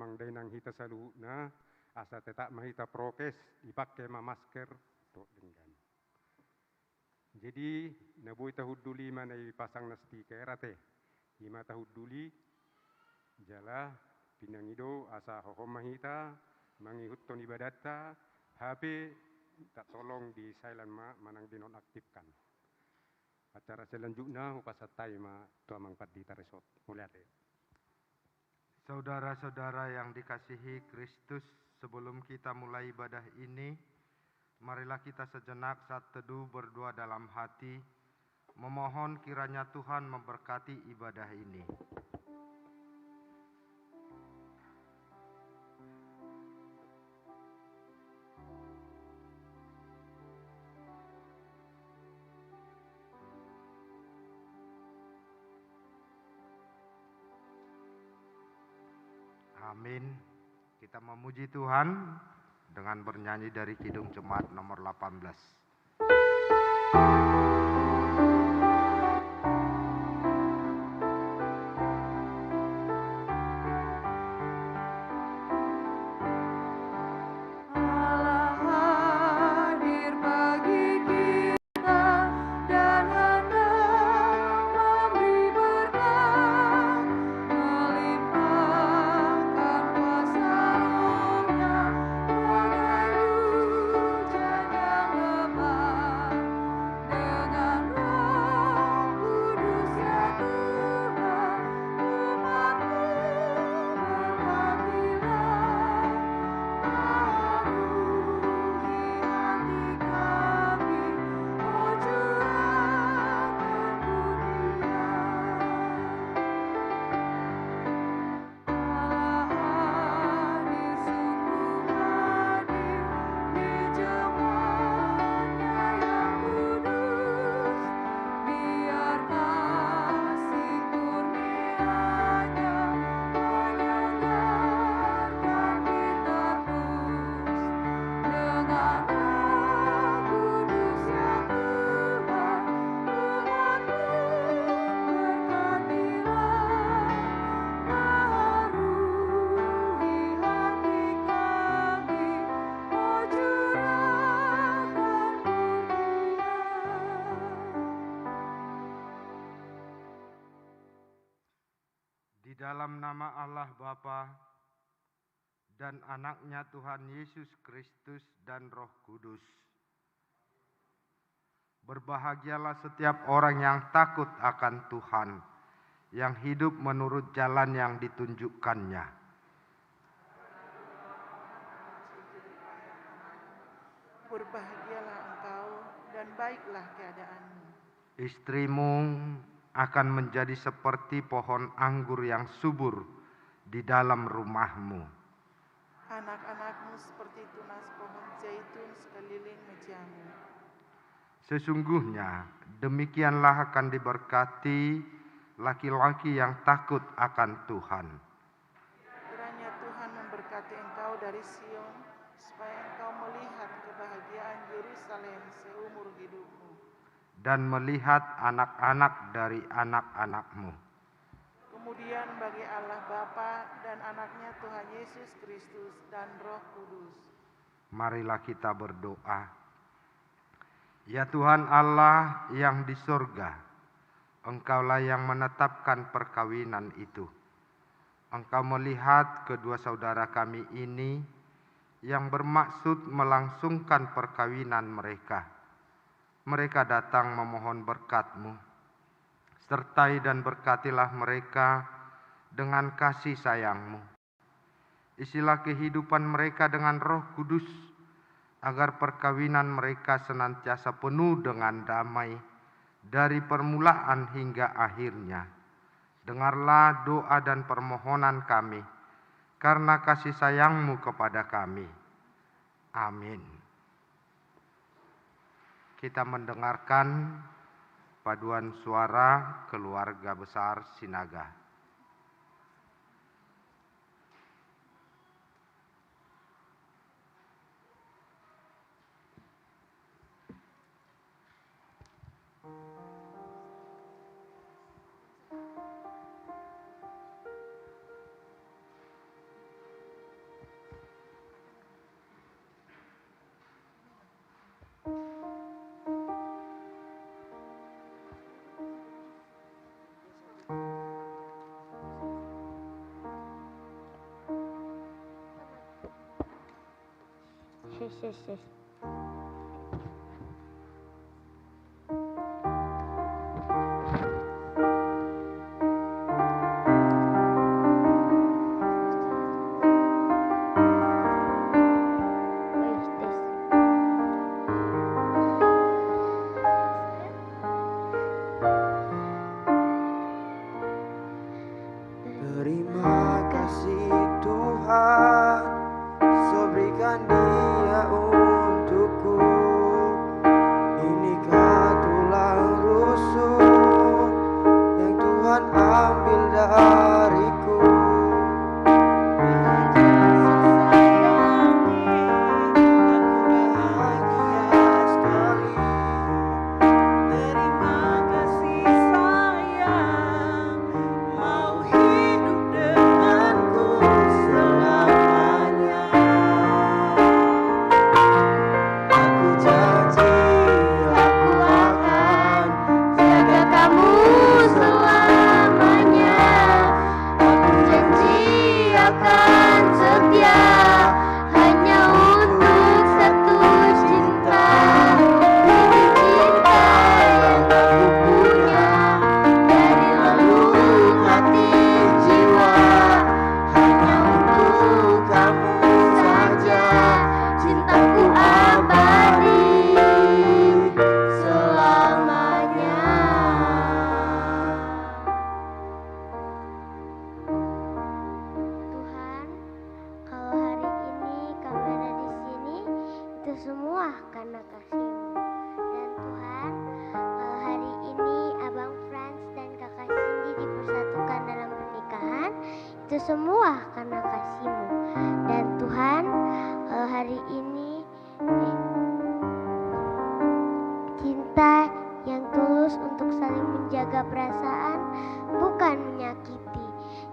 mangdainang hita saluhuna asa tetap mahita prokes dipakai masker to dengan. Jadi nabui tahuduli mana pasang na stiker ate. Hima tahuduli jala pinangido asa hohom mahita mangihut ton ibadata HP tak tolong di silent manang dinonaktifkan. Acara selanjutnya upasatai ma tuamang padita resort mulai ate. Saudara-saudara yang dikasihi Kristus, sebelum kita mulai ibadah ini, marilah kita sejenak saat teduh berdoa dalam hati, memohon kiranya Tuhan memberkati ibadah ini. Amin. Kita memuji Tuhan dengan bernyanyi dari Kidung Jemaat nomor 18. Dalam nama Allah Bapa dan anaknya Tuhan Yesus Kristus dan Roh Kudus. Berbahagialah setiap orang yang takut akan Tuhan, yang hidup menurut jalan yang ditunjukkannya. Berbahagialah engkau dan baiklah keadaanmu. Istrimu akan menjadi seperti pohon anggur yang subur di dalam rumahmu. Anak-anakmu seperti tunas pohon zaitun sekeliling mejamu. Sesungguhnya demikianlah akan diberkati laki-laki yang takut akan Tuhan. Kiranya Tuhan memberkati engkau dari Sion, supaya engkau melihat kebahagiaan Yerusalem seumur hidupmu. Dan melihat anak-anak dari anak-anakmu. Kemudian bagi Allah Bapa dan anaknya Tuhan Yesus Kristus dan Roh Kudus. Marilah kita berdoa. Ya Tuhan Allah yang di surga, Engkaulah yang menetapkan perkawinan itu. Engkau melihat kedua saudara kami ini yang bermaksud melangsungkan perkawinan mereka. Mereka datang memohon berkat-Mu. Sertai dan berkatilah mereka dengan kasih sayang-Mu. Isilah kehidupan mereka dengan Roh Kudus, agar perkawinan mereka senantiasa penuh dengan damai dari permulaan hingga akhirnya. Dengarlah doa dan permohonan kami, karena kasih sayang-Mu kepada kami. Amin. Kita mendengarkan paduan suara keluarga besar Sinaga. Shush. Terima kasih Tuhan, so berikan Dia untukku. Inikah tulang rusuk yang Tuhan ambil dariku. Semua karena kasih-Mu. Dan Tuhan, kalau hari ini Abang Frans dan Kakak Cindy dipersatukan dalam pernikahan, itu semua karena kasih-Mu. Dan Tuhan, kalau hari ini cinta yang tulus untuk saling menjaga perasaan, bukan menyakiti.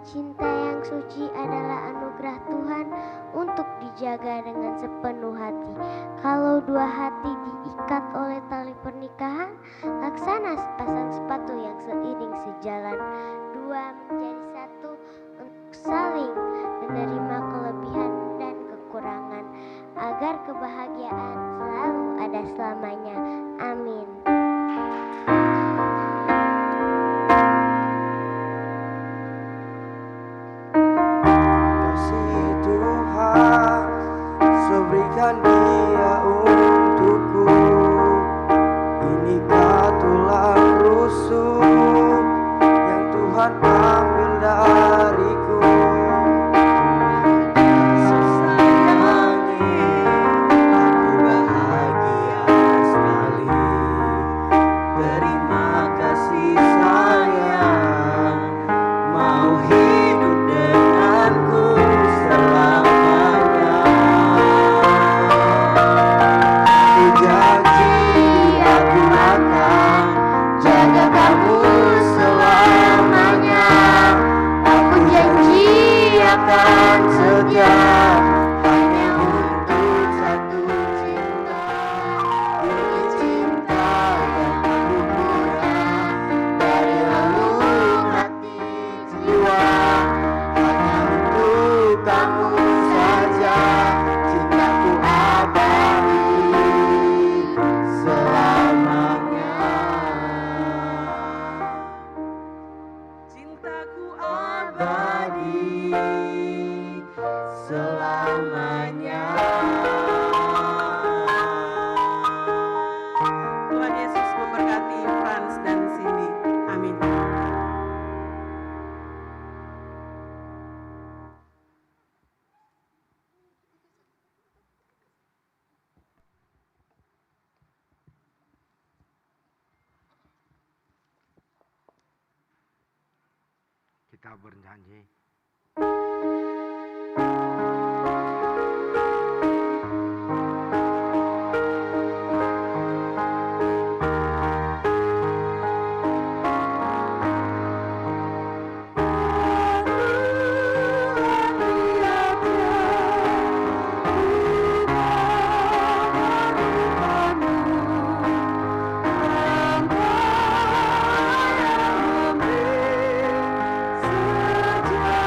Cinta yang suci adalah anugerah Tuhan untuk dijaga dengan sepenuh hati. Kalau dua hati diikat oleh tali pernikahan, laksana sepasang sepatu yang seiring sejalan. Dua menjadi satu untuk saling menerima kelebihan dan kekurangan, agar kebahagiaan selalu ada selamanya. Amin. Berikan Dia untukku. Inikah tulang rusuk yang Tuhan ambil dariku. Sayangi, aku bahagia sekali. Terima kasih sayang, mau hidup denganku selamanya. Janji aku akan jaga kamu selamanya. Aku janji akan setia hanya untuk satu cinta. Ini cinta yang aku punya dari relung hati jiwa. Hanya untuk kamu saja cintaku abadi selamanya. Cintaku abadi selamanya. Tuhan Yesus memberkati Frans dan Cindy. Amin. Kita bernyanyi. Sejak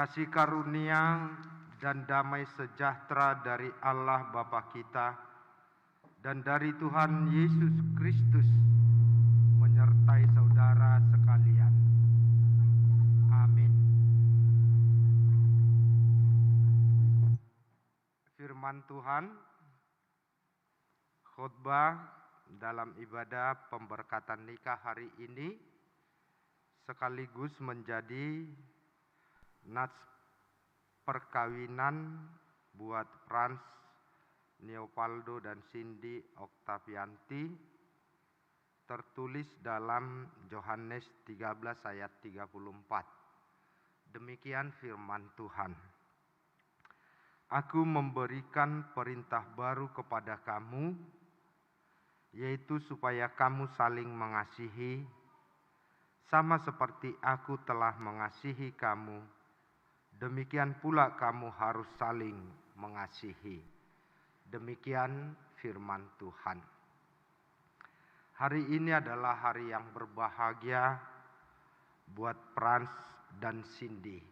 Kasih karunia dan damai sejahtera dari Allah Bapa kita dan dari Tuhan Yesus Kristus menyertai saudara sekalian. Amin. Firman Tuhan, khotbah dalam ibadah pemberkatan nikah hari ini sekaligus menjadi nats perkawinan buat Frans Neopaldo dan Cindy Oktavianti, tertulis dalam Yohanes 13 ayat 34. Demikian firman Tuhan. Aku memberikan perintah baru kepada kamu, yaitu supaya kamu saling mengasihi, sama seperti aku telah mengasihi kamu. Demikian pula kamu harus saling mengasihi. Demikian firman Tuhan. Hari ini adalah hari yang berbahagia buat Frans dan Cindy.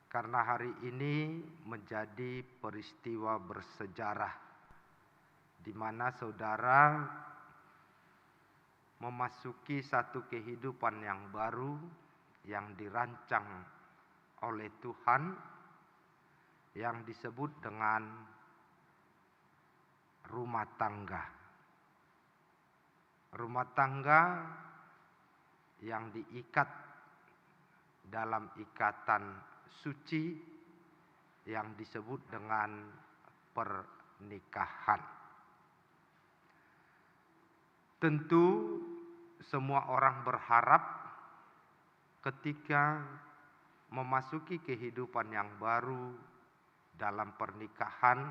Karena hari ini menjadi peristiwa bersejarah di mana saudara memasuki satu kehidupan yang baru yang dirancang oleh Tuhan yang disebut dengan rumah tangga. Rumah tangga yang diikat dalam ikatan suci yang disebut dengan pernikahan. Tentu semua orang berharap ketika memasuki kehidupan yang baru dalam pernikahan,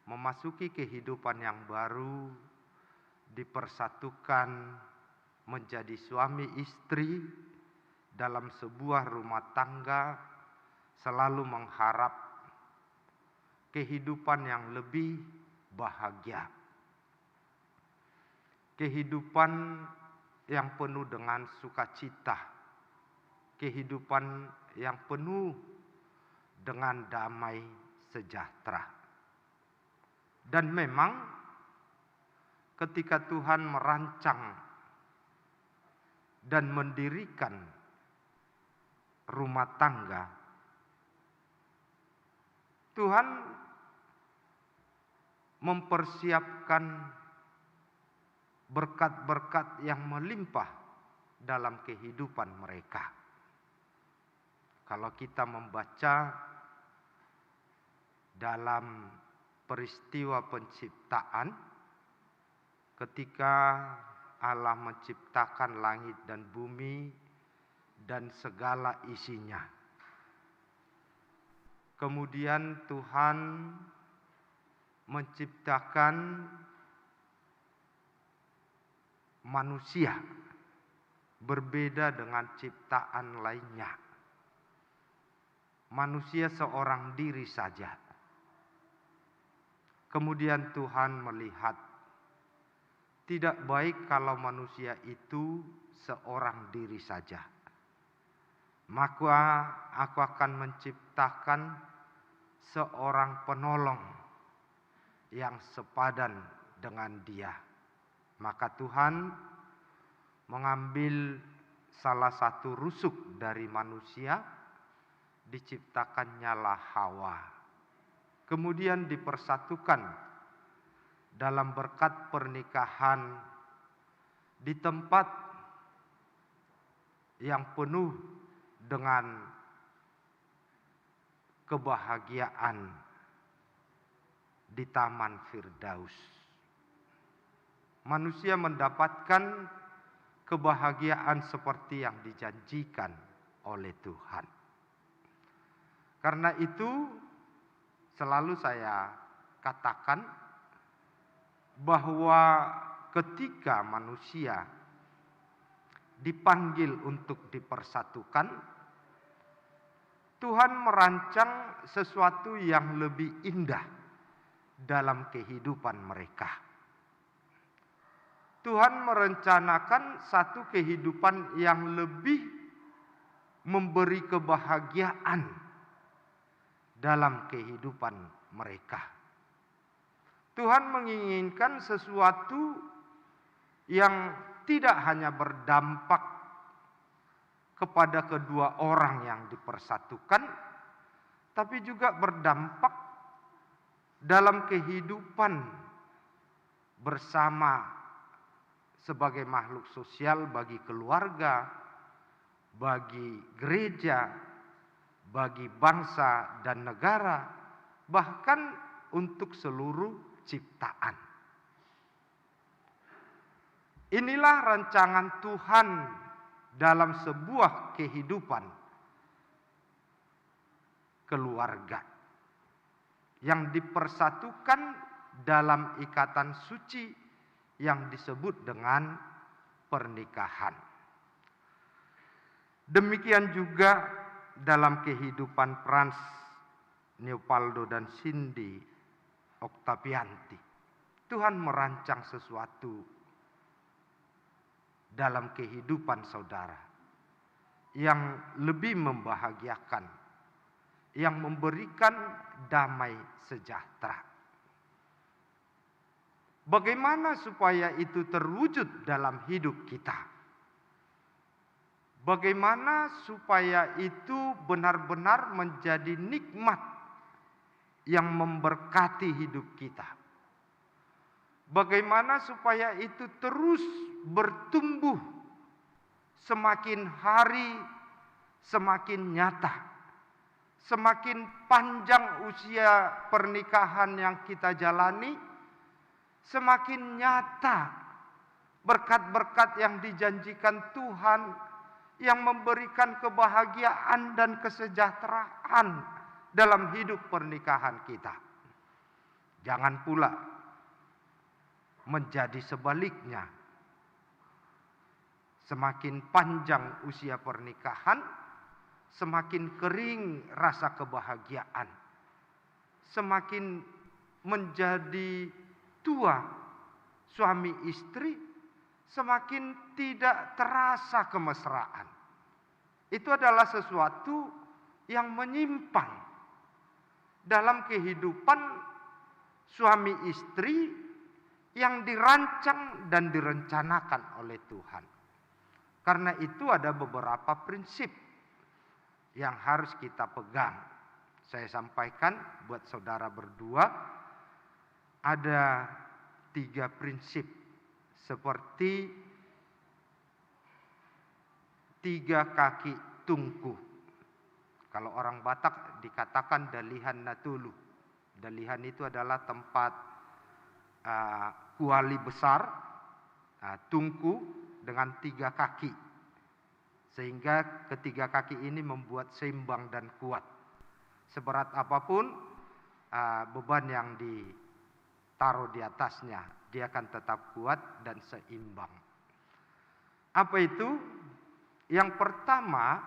memasuki kehidupan yang baru dipersatukan menjadi suami istri dalam sebuah rumah tangga, selalu mengharap kehidupan yang lebih bahagia. Kehidupan yang penuh dengan sukacita. Kehidupan yang penuh dengan damai sejahtera. Dan memang ketika Tuhan merancang dan mendirikan rumah tangga, Tuhan mempersiapkan berkat-berkat yang melimpah dalam kehidupan mereka. Kalau kita membaca dalam peristiwa penciptaan, ketika Allah menciptakan langit dan bumi dan segala isinya. Kemudian Tuhan menciptakan manusia berbeda dengan ciptaan lainnya. Manusia seorang diri saja. Kemudian Tuhan melihat tidak baik kalau manusia itu seorang diri saja. Maka aku akan menciptakan seorang penolong yang sepadan dengan dia. Maka Tuhan mengambil salah satu rusuk dari manusia, diciptakannya lah Hawa. Kemudian dipersatukan dalam berkat pernikahan di tempat yang penuh dengan kebahagiaan di Taman Firdaus. Manusia mendapatkan kebahagiaan seperti yang dijanjikan oleh Tuhan. Karena itu selalu saya katakan bahwa ketika manusia dipanggil untuk dipersatukan, Tuhan merancang sesuatu yang lebih indah dalam kehidupan mereka. Tuhan merencanakan satu kehidupan yang lebih memberi kebahagiaan dalam kehidupan mereka. Tuhan menginginkan sesuatu yang tidak hanya berdampak kepada kedua orang yang dipersatukan, tapi juga berdampak dalam kehidupan bersama sebagai makhluk sosial bagi keluarga, bagi gereja, bagi bangsa dan negara, bahkan untuk seluruh ciptaan. Inilah rancangan Tuhan dalam sebuah kehidupan keluarga yang dipersatukan dalam ikatan suci yang disebut dengan pernikahan. Demikian juga dalam kehidupan Frans, Leopoldo dan Cindy Octavianti. Tuhan merancang sesuatu dalam kehidupan saudara yang lebih membahagiakan, yang memberikan damai sejahtera. Bagaimana supaya itu terwujud dalam hidup kita? Bagaimana supaya itu benar-benar menjadi nikmat yang memberkati hidup kita? Bagaimana supaya itu terus bertumbuh semakin hari semakin nyata, semakin panjang usia pernikahan yang kita jalani, semakin nyata berkat-berkat yang dijanjikan Tuhan yang memberikan kebahagiaan dan kesejahteraan dalam hidup pernikahan kita. Jangan pula menjadi sebaliknya. Semakin panjang usia pernikahan, semakin kering rasa kebahagiaan. Semakin menjadi tua suami istri, semakin tidak terasa kemesraan. Itu adalah sesuatu yang menyimpang dalam kehidupan suami istri yang dirancang dan direncanakan oleh Tuhan. Karena itu ada beberapa prinsip yang harus kita pegang. Saya sampaikan buat saudara berdua, ada 3 prinsip seperti 3 kaki tungku. Kalau orang Batak dikatakan dalihan natulu. Dalihan itu adalah tempat kuali besar, tungku dengan 3 kaki. Sehingga ketiga kaki ini membuat seimbang dan kuat. Seberat apapun beban yang ditaruh di atasnya, dia akan tetap kuat dan seimbang. Apa itu? Yang pertama,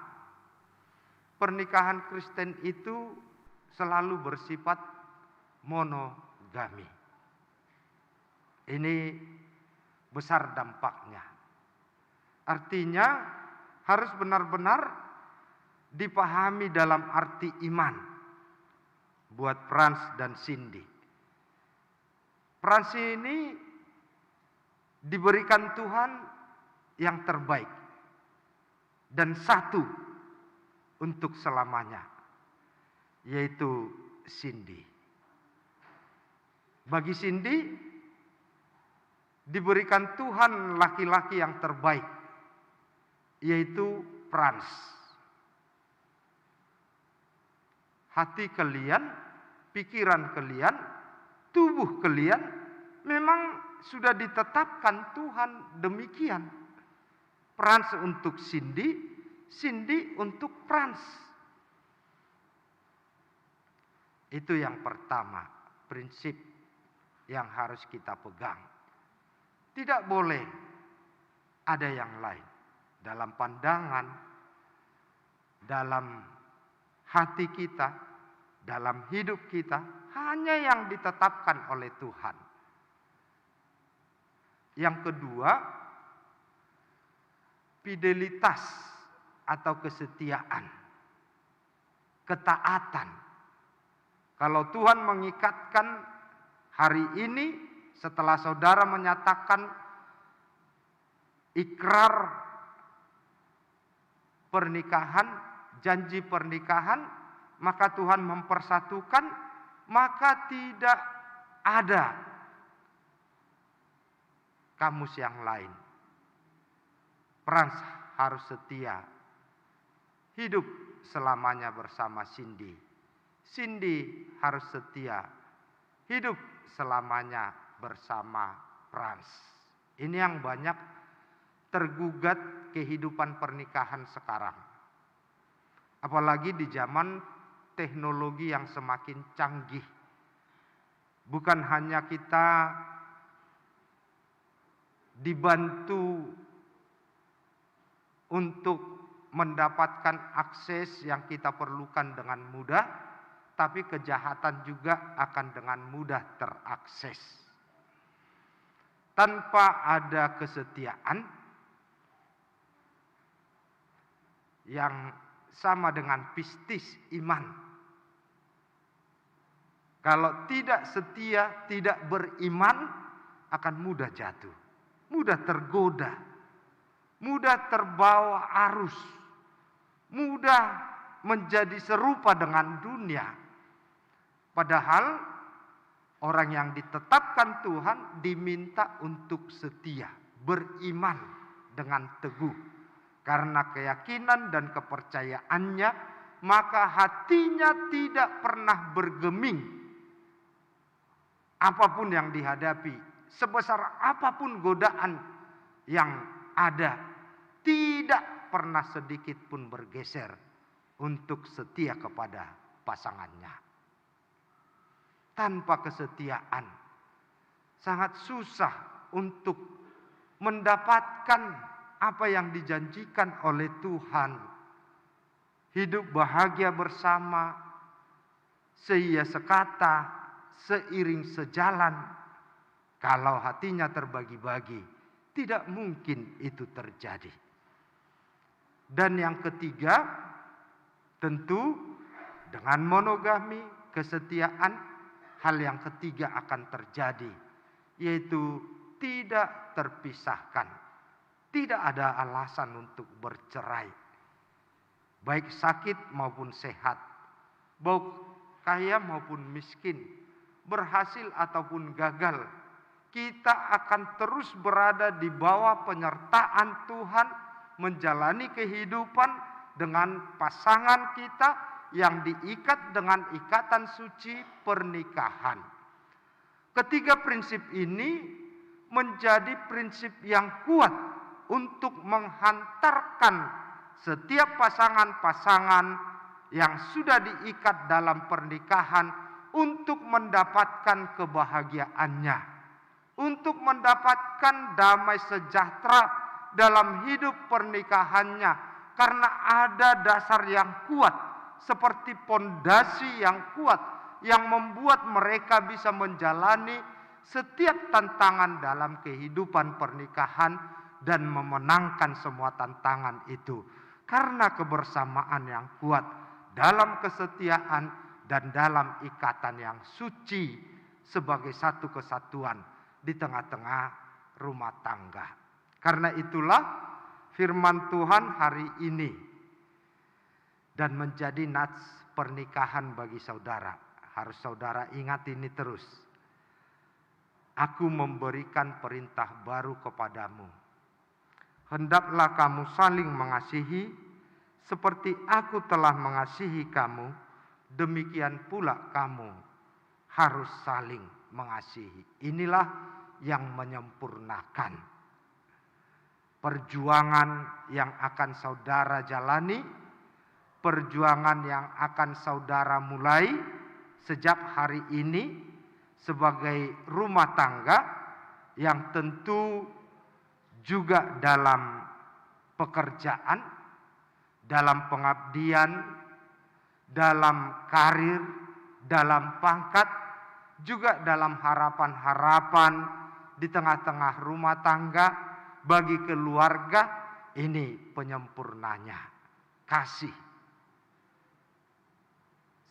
pernikahan Kristen itu selalu bersifat monogami. Ini besar dampaknya. Artinya harus benar-benar dipahami dalam arti iman buat Frans dan Cindy. Frans ini diberikan Tuhan yang terbaik dan satu untuk selamanya, yaitu Cindy. Bagi Cindy diberikan Tuhan laki-laki yang terbaik, yaitu Frans. Hati kalian, pikiran kalian, tubuh kalian memang sudah ditetapkan Tuhan demikian. Frans untuk Cindy, Cindy untuk Frans. Itu yang pertama, prinsip yang harus kita pegang. Tidak boleh ada yang lain dalam pandangan, dalam hati kita, dalam hidup kita, hanya yang ditetapkan oleh Tuhan. Yang kedua, fidelitas atau kesetiaan, ketaatan. Kalau Tuhan mengikatkan hari ini setelah saudara menyatakan ikrar pernikahan, janji pernikahan, maka Tuhan mempersatukan, maka tidak ada kamus yang lain. Frans harus setia, hidup selamanya bersama Cindy. Cindy harus setia, hidup selamanya bersama Frans. Ini yang banyak tergugat kehidupan pernikahan sekarang. Apalagi di zaman teknologi yang semakin canggih. Bukan hanya kita dibantu untuk mendapatkan akses yang kita perlukan dengan mudah, tapi kejahatan juga akan dengan mudah terakses. Tanpa ada kesetiaan yang sama dengan pistis iman. Kalau tidak setia, tidak beriman, akan mudah jatuh, mudah tergoda, mudah terbawa arus, mudah menjadi serupa dengan dunia. Padahal orang yang ditetapkan Tuhan diminta untuk setia, beriman dengan teguh. Karena keyakinan dan kepercayaannya, maka hatinya tidak pernah bergeming. Apapun yang dihadapi, sebesar apapun godaan yang ada, tidak pernah sedikit pun bergeser untuk setia kepada pasangannya. Tanpa kesetiaan, sangat susah untuk mendapatkan apa yang dijanjikan oleh Tuhan. Hidup bahagia bersama, seia sekata, seiring sejalan. Kalau hatinya terbagi-bagi, tidak mungkin itu terjadi. Dan yang ketiga, tentu dengan monogami, kesetiaan, hal yang ketiga akan terjadi, yaitu tidak terpisahkan. Tidak ada alasan untuk bercerai, baik sakit maupun sehat, baik kaya maupun miskin, berhasil ataupun gagal. Kita akan terus berada di bawah penyertaan Tuhan, menjalani kehidupan dengan pasangan kita yang diikat dengan ikatan suci pernikahan. Ketiga prinsip ini menjadi prinsip yang kuat untuk menghantarkan setiap pasangan-pasangan yang sudah diikat dalam pernikahan untuk mendapatkan kebahagiaannya, untuk mendapatkan damai sejahtera dalam hidup pernikahannya, karena ada dasar yang kuat, seperti pondasi yang kuat yang membuat mereka bisa menjalani setiap tantangan dalam kehidupan pernikahan dan memenangkan semua tantangan itu karena kebersamaan yang kuat dalam kesetiaan dan dalam ikatan yang suci sebagai satu kesatuan di tengah-tengah rumah tangga. Karena itulah firman Tuhan hari ini dan menjadi nats pernikahan bagi saudara. Harus saudara ingat ini terus. Aku memberikan perintah baru kepadamu. Hendaklah kamu saling mengasihi seperti aku telah mengasihi kamu, demikian pula kamu harus saling mengasihi. Inilah yang menyempurnakan perjuangan yang akan saudara jalani, perjuangan yang akan saudara mulai sejak hari ini sebagai rumah tangga yang tentu juga dalam pekerjaan, dalam pengabdian, dalam karir, dalam pangkat, juga dalam harapan-harapan di tengah-tengah rumah tangga bagi keluarga. Ini penyempurnanya. kasih.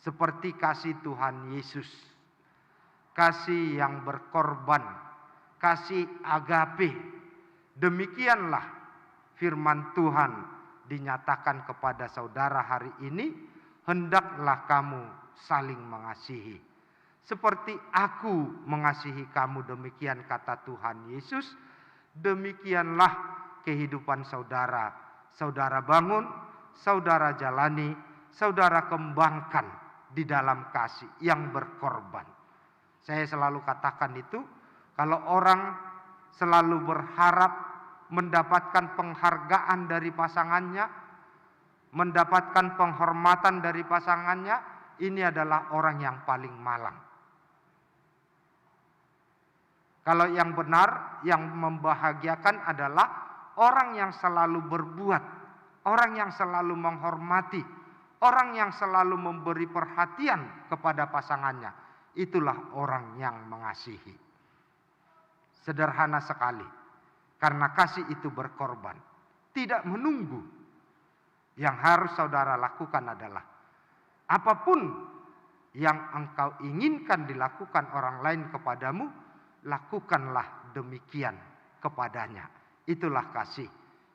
Seperti kasih Tuhan Yesus. Kasih yang berkorban. Kasih agape. Demikianlah firman Tuhan dinyatakan kepada saudara hari ini. Hendaklah kamu saling mengasihi. Seperti aku mengasihi kamu, demikian kata Tuhan Yesus. Demikianlah kehidupan saudara. Saudara bangun, saudara jalani, saudara kembangkan di dalam kasih yang berkorban. Saya selalu katakan itu, kalau orang selalu berharap mendapatkan penghargaan dari pasangannya, mendapatkan penghormatan dari pasangannya, ini adalah orang yang paling malang. Kalau yang benar, yang membahagiakan adalah orang yang selalu berbuat, orang yang selalu menghormati, orang yang selalu memberi perhatian kepada pasangannya. Itulah orang yang mengasihi. Sederhana sekali, karena kasih itu berkorban, tidak menunggu. Yang harus saudara lakukan adalah apapun yang engkau inginkan dilakukan orang lain kepadamu, lakukanlah demikian kepadanya. Itulah kasih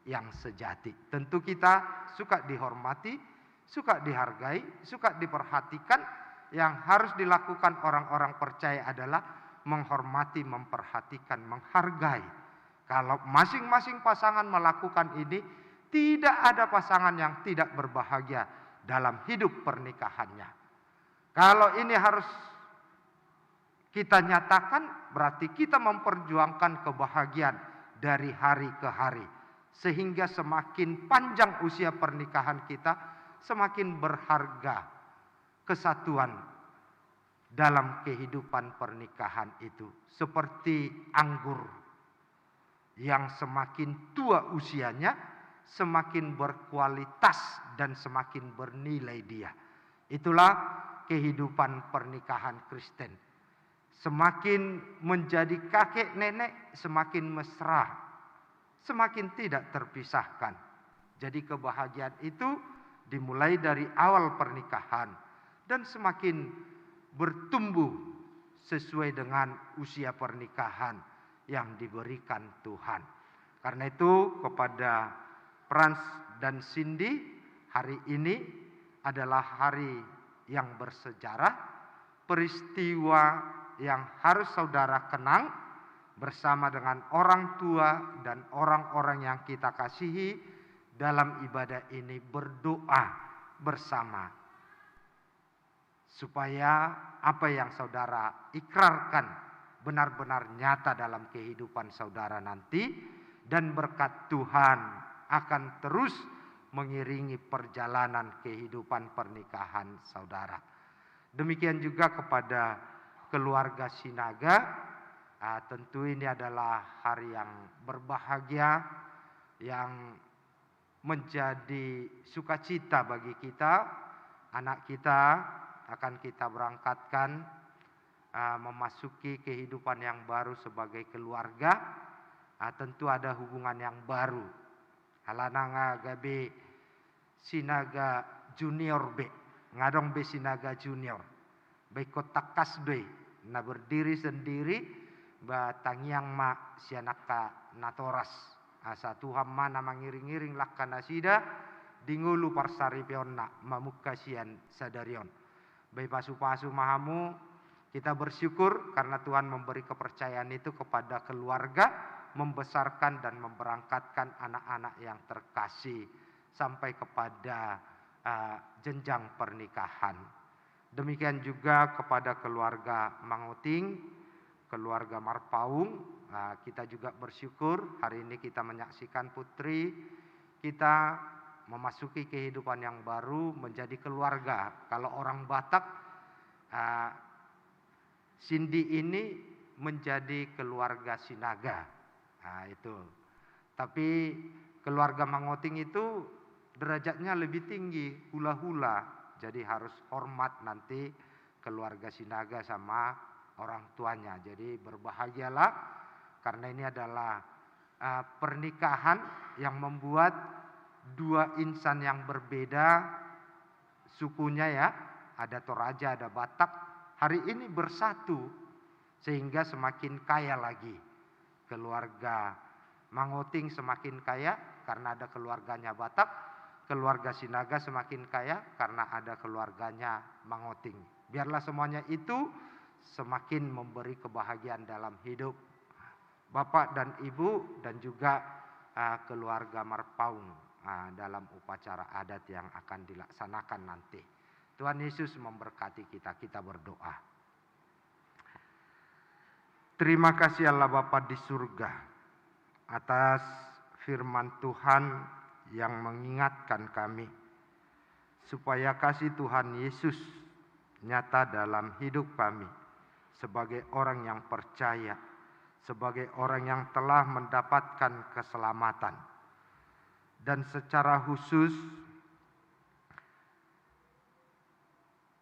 yang sejati. Tentu kita suka dihormati, suka dihargai, suka diperhatikan. Yang harus dilakukan orang-orang percaya adalah menghormati, memperhatikan, menghargai. Kalau masing-masing pasangan melakukan ini, tidak ada pasangan yang tidak berbahagia dalam hidup pernikahannya. Kalau ini harus kita nyatakan, berarti kita memperjuangkan kebahagiaan dari hari ke hari. Sehingga semakin panjang usia pernikahan kita, semakin berharga kesatuan dalam kehidupan pernikahan itu. Seperti anggur yang semakin tua usianya, semakin berkualitas dan semakin bernilai dia. Itulah kehidupan pernikahan Kristen. Semakin menjadi kakek nenek, semakin mesra, semakin tidak terpisahkan. Jadi kebahagiaan itu dimulai dari awal pernikahan dan semakin bertumbuh sesuai dengan usia pernikahan yang diberikan Tuhan. Karena itu kepada Frans dan Cindy, hari ini adalah hari yang bersejarah, peristiwa yang harus saudara kenang bersama dengan orang tua dan orang-orang yang kita kasihi dalam ibadah ini, berdoa bersama. Supaya apa yang saudara ikrarkan benar-benar nyata dalam kehidupan saudara nanti. Dan berkat Tuhan akan terus mengiringi perjalanan kehidupan pernikahan saudara. Demikian juga kepada keluarga Sinaga. Tentu ini adalah hari yang berbahagia, yang menjadi sukacita bagi kita. Anak kita akan kita berangkatkan memasuki kehidupan yang baru sebagai keluarga. Tentu ada hubungan yang baru. Halananga gabe Sinaga junior be, ngadong be Sinaga junior. Be kotak kasbe, na berdiri sendiri, ba tangyang ma sianaka natoras. Asa Tuhan mana mangiring-iring lakana sida, dingulu parsari peonna mamukasian sadarion. Baik pasu-pasu mahamu, kita bersyukur karena Tuhan memberi kepercayaan itu kepada keluarga, membesarkan dan memberangkatkan anak-anak yang terkasih sampai kepada jenjang pernikahan. Demikian juga kepada keluarga Manguting, keluarga Marpaung, kita juga bersyukur hari ini kita menyaksikan putri kita memasuki kehidupan yang baru, menjadi keluarga. Kalau orang Batak, Cindy ini menjadi keluarga Sinaga. Itu. Tapi keluarga Manguting itu derajatnya lebih tinggi, hula-hula. Jadi harus hormat nanti keluarga Sinaga sama orang tuanya. Jadi berbahagialah karena ini adalah pernikahan yang membuat dua insan yang berbeda sukunya ya, ada Toraja, ada Batak, hari ini bersatu sehingga semakin kaya lagi. Keluarga Mangoting semakin kaya karena ada keluarganya Batak, keluarga Sinaga semakin kaya karena ada keluarganya Mangoting. Biarlah semuanya itu semakin memberi kebahagiaan dalam hidup Bapak dan Ibu dan juga keluarga Marpaung dalam upacara adat yang akan dilaksanakan nanti. Tuhan Yesus memberkati kita, kita berdoa. Terima kasih Allah Bapa di surga atas firman Tuhan yang mengingatkan kami supaya kasih Tuhan Yesus nyata dalam hidup kami sebagai orang yang percaya, sebagai orang yang telah mendapatkan keselamatan. Dan secara khusus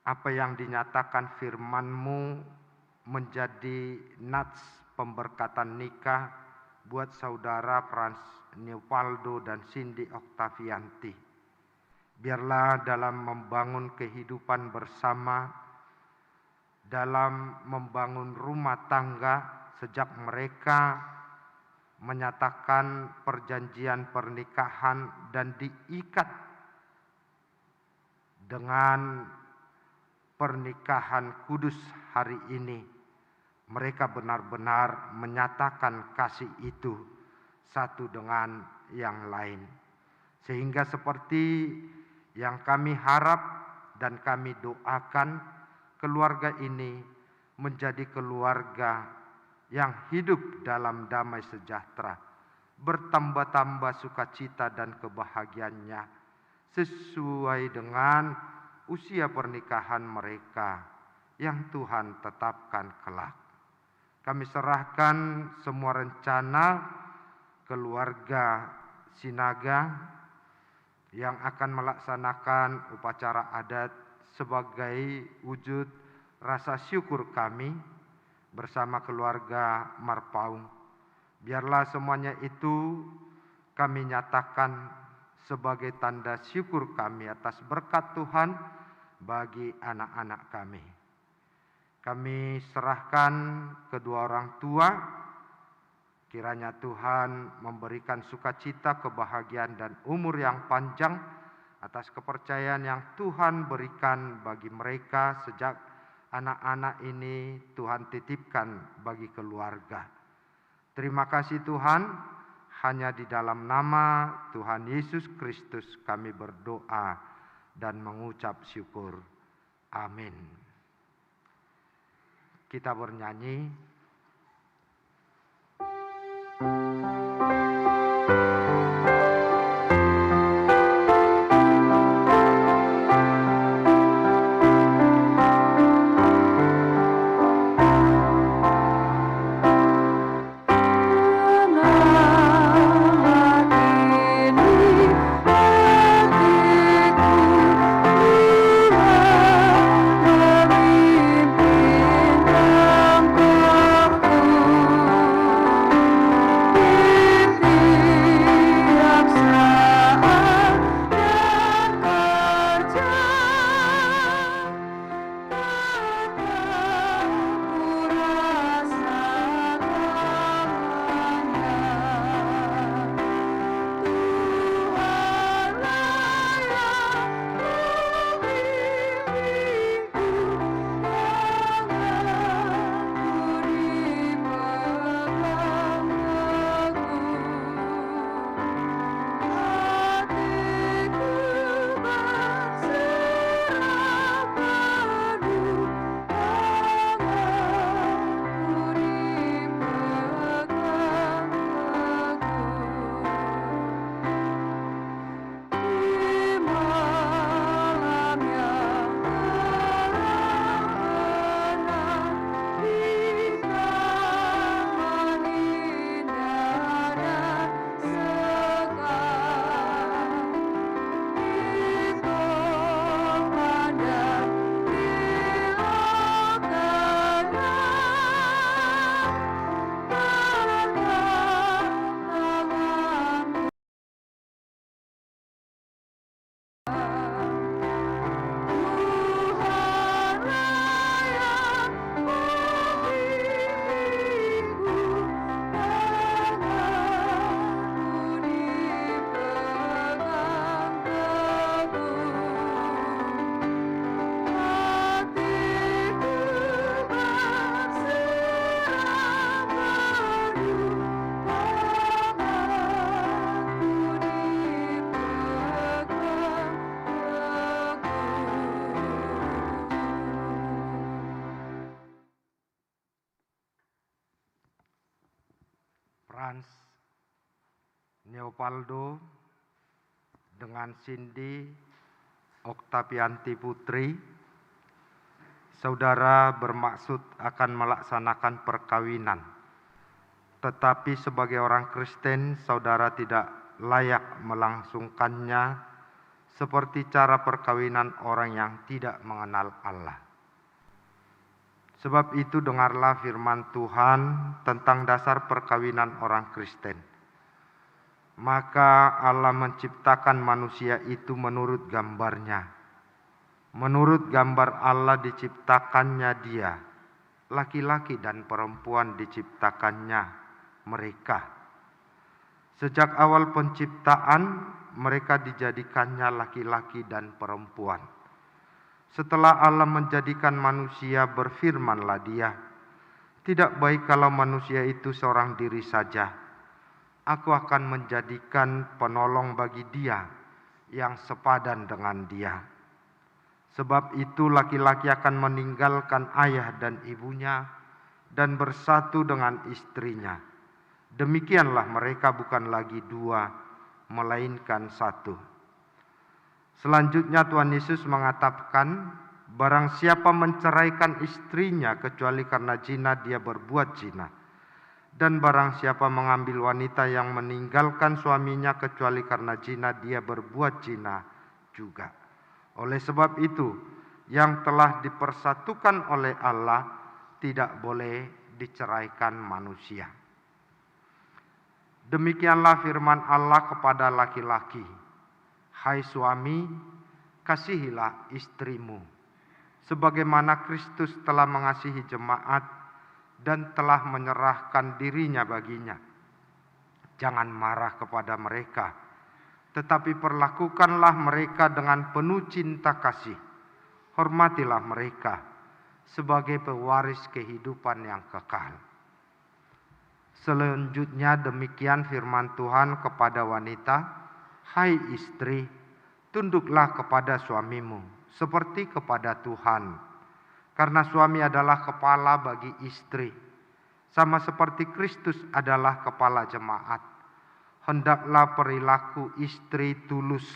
apa yang dinyatakan firman-Mu menjadi nats pemberkatan nikah buat saudara Frans Neopaldo dan Cindy Octavianti. Biarlah dalam membangun kehidupan bersama, dalam membangun rumah tangga sejak mereka menyatakan perjanjian pernikahan dan diikat dengan pernikahan kudus hari ini, mereka benar-benar menyatakan kasih itu satu dengan yang lain. Sehingga seperti yang kami harap dan kami doakan, keluarga ini menjadi keluarga yang hidup dalam damai sejahtera, bertambah-tambah sukacita dan kebahagiaannya sesuai dengan usia pernikahan mereka yang Tuhan tetapkan kelak. Kami serahkan semua rencana keluarga Sinaga yang akan melaksanakan upacara adat sebagai wujud rasa syukur kami bersama keluarga Marpaung. Biarlah semuanya itu kami nyatakan sebagai tanda syukur kami atas berkat Tuhan bagi anak-anak kami. Kami serahkan kedua orang tua, kiranya Tuhan memberikan sukacita, kebahagiaan dan umur yang panjang atas kepercayaan yang Tuhan berikan bagi mereka sejak anak-anak ini Tuhan titipkan bagi keluarga. Terima kasih Tuhan, hanya di dalam nama Tuhan Yesus Kristus kami berdoa dan mengucap syukur. Amin. Kita bernyanyi. Memimpin Frans Neopaldo dengan Cindy Oktavianti Putri, saudara bermaksud akan melaksanakan perkawinan. Tetapi sebagai orang Kristen, saudara tidak layak melangsungkannya seperti cara perkawinan orang yang tidak mengenal Allah. Sebab itu dengarlah firman Tuhan tentang dasar perkawinan orang Kristen. Maka Allah menciptakan manusia itu menurut gambarnya. Menurut gambar Allah diciptakannya dia, laki-laki dan perempuan diciptakannya mereka. Sejak awal penciptaan, mereka dijadikannya laki-laki dan perempuan. Setelah Allah menjadikan manusia, berfirmanlah dia, "Tidak baik kalau manusia itu seorang diri saja. Aku akan menjadikan penolong bagi dia yang sepadan dengan dia." Sebab itu laki-laki akan meninggalkan ayah dan ibunya dan bersatu dengan istrinya. Demikianlah mereka bukan lagi dua, melainkan satu. Selanjutnya Tuhan Yesus mengatakan, barang siapa menceraikan istrinya kecuali karena zina, dia berbuat zina. Dan barang siapa mengambil wanita yang meninggalkan suaminya kecuali karena zina, dia berbuat zina juga. Oleh sebab itu, yang telah dipersatukan oleh Allah tidak boleh diceraikan manusia. Demikianlah firman Allah kepada laki-laki, "Hai suami, kasihilah istrimu, sebagaimana Kristus telah mengasihi jemaat dan telah menyerahkan dirinya baginya. Jangan marah kepada mereka, tetapi perlakukanlah mereka dengan penuh cinta kasih. Hormatilah mereka sebagai pewaris kehidupan yang kekal." Selanjutnya demikian firman Tuhan kepada wanita, "Hai istri, tunduklah kepada suamimu seperti kepada Tuhan. Karena suami adalah kepala bagi istri, sama seperti Kristus adalah kepala jemaat. Hendaklah perilaku istri tulus,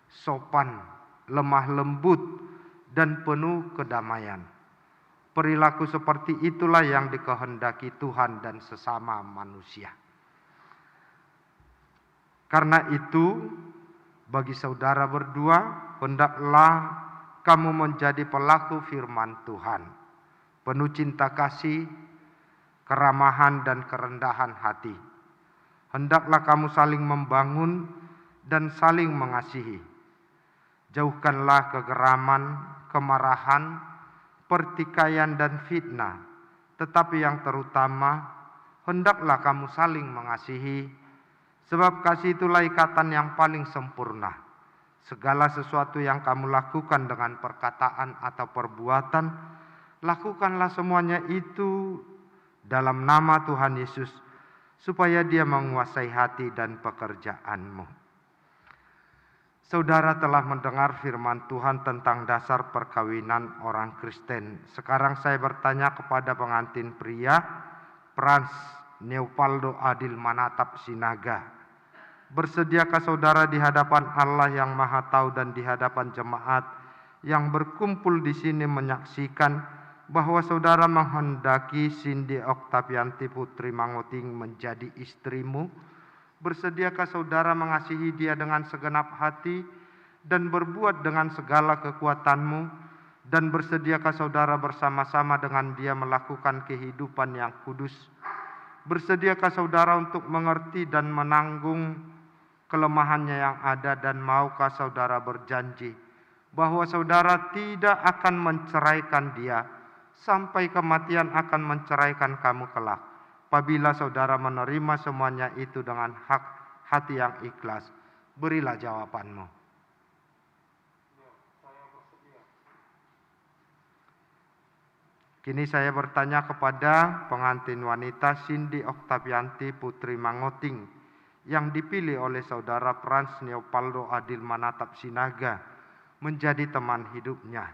sopan, lemah lembut, dan penuh kedamaian. Perilaku seperti itulah yang dikehendaki Tuhan dan sesama manusia. Karena itu, bagi saudara berdua, hendaklah kamu menjadi pelaku firman Tuhan, penuh cinta kasih, keramahan, dan kerendahan hati. Hendaklah kamu saling membangun dan saling mengasihi. Jauhkanlah kegeraman, kemarahan, pertikaian, dan fitnah. Tetapi yang terutama, hendaklah kamu saling mengasihi, sebab kasih itulah ikatan yang paling sempurna. Segala sesuatu yang kamu lakukan dengan perkataan atau perbuatan, lakukanlah semuanya itu dalam nama Tuhan Yesus, supaya Dia menguasai hati dan pekerjaanmu. Saudara telah mendengar firman Tuhan tentang dasar perkawinan orang Kristen. Sekarang saya bertanya kepada pengantin pria, Frans Neopaldo Adil Manatap Sinaga. Bersediakah saudara di hadapan Allah yang Maha Tahu dan di hadapan jemaat yang berkumpul di sini menyaksikan bahwa saudara menghendaki Cindy Oktavianti Putri Mangoting menjadi istrimu? Bersediakah saudara mengasihi dia dengan segenap hati dan berbuat dengan segala kekuatanmu? Dan bersediakah saudara bersama-sama dengan dia melakukan kehidupan yang kudus? Bersediakah saudara untuk mengerti dan menanggung kelemahannya yang ada? Dan maukah saudara berjanji bahwa saudara tidak akan menceraikan dia sampai kematian akan menceraikan kamu kelak? Apabila saudara menerima semuanya itu dengan hati yang ikhlas, berilah jawabanmu. Kini saya bertanya kepada pengantin wanita Cindy Oktavianti Putri Mangoting yang dipilih oleh saudara Frans Neopaldo Adil Manatap Sinaga menjadi teman hidupnya.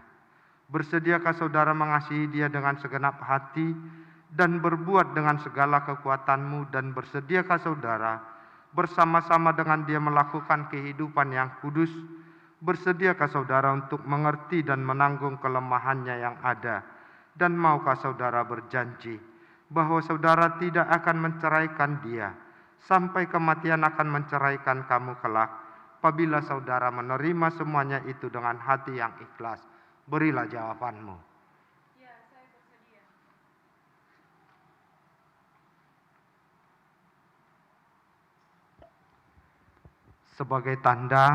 Bersediakah saudara mengasihi dia dengan segenap hati dan berbuat dengan segala kekuatanmu, dan bersediakah saudara bersama-sama dengan dia melakukan kehidupan yang kudus? Bersediakah saudara untuk mengerti dan menanggung kelemahannya yang ada? Dan maukah saudara berjanji bahwa saudara tidak akan menceraikan dia, sampai kematian akan menceraikan kamu kelak? Apabila saudara menerima semuanya itu dengan hati yang ikhlas, berilah jawabanmu. Ya, saya bersedia. Sebagai tanda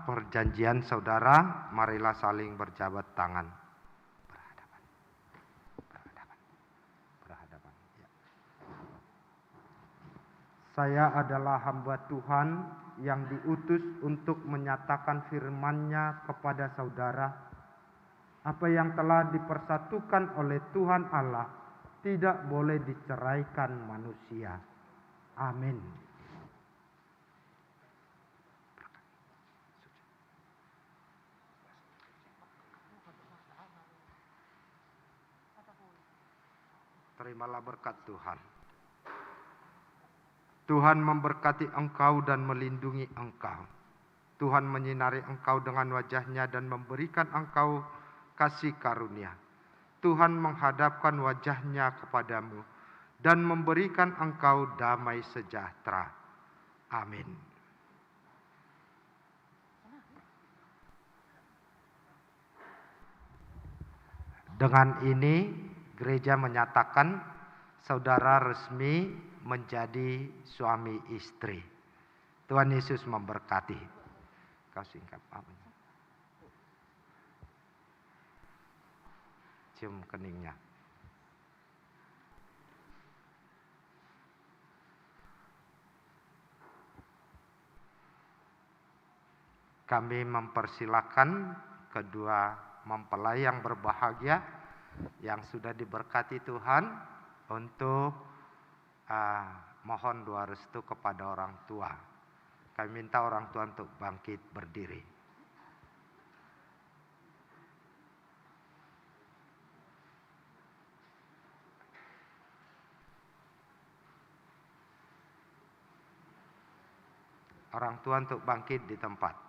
perjanjian saudara, marilah saling berjabat tangan. Berhadapan. Ya. Saya adalah hamba Tuhan yang diutus untuk menyatakan firman-Nya kepada saudara. Apa yang telah dipersatukan oleh Tuhan Allah tidak boleh diceraikan manusia. Amin. Terimalah berkat Tuhan. Tuhan memberkati engkau dan melindungi engkau. Tuhan menyinari engkau dengan wajah-Nya dan memberikan engkau kasih karunia. Tuhan menghadapkan wajah-Nya kepadamu dan memberikan engkau damai sejahtera. Amin. Dengan ini gereja menyatakan saudara resmi menjadi suami istri. Tuhan Yesus memberkati. Kau singkat apa? Cium keningnya. Kami mempersilakan kedua mempelai yang berbahagia yang sudah diberkati Tuhan untuk mohon doa restu kepada orang tua. Kami minta orang tua untuk bangkit berdiri. Orang tua untuk bangkit di tempat.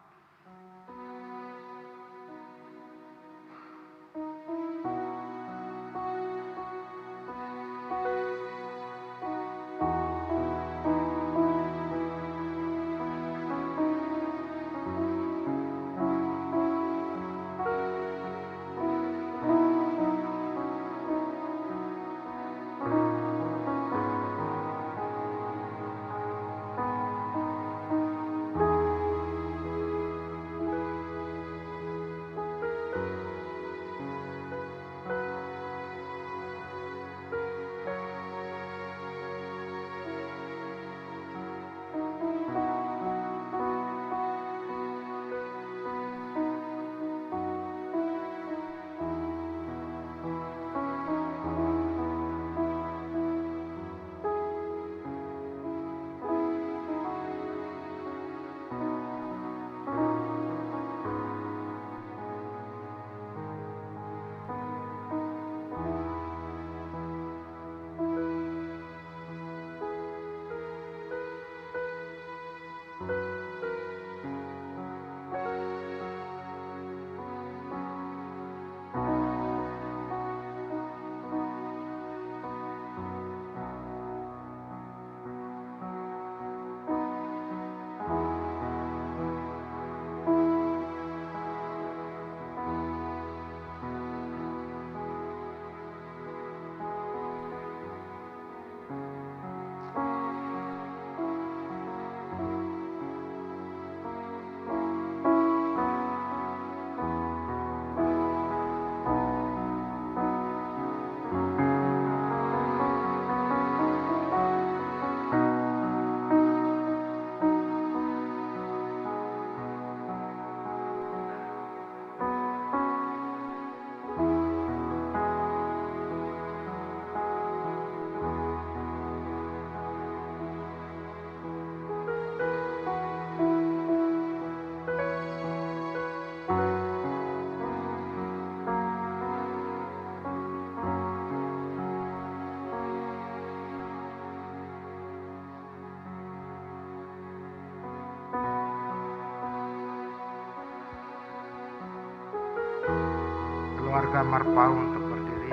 juga Marpau untuk berdiri.